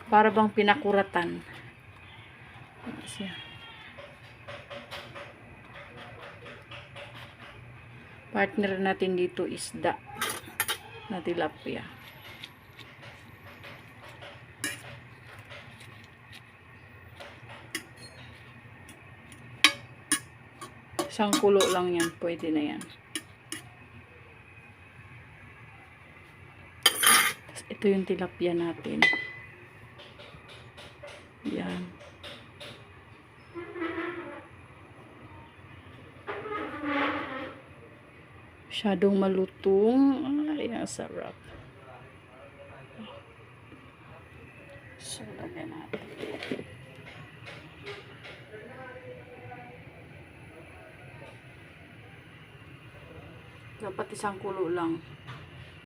Para bang pinakuratan. Siya. Partner natin dito isda na tilapia. Isang kulo lang yan. Pwede na yan. Tapos ito yung tilapia natin. Yan. Masyadong malutong. Ay, ang sarap. So, lagyan natin. Dapat isang kulo lang.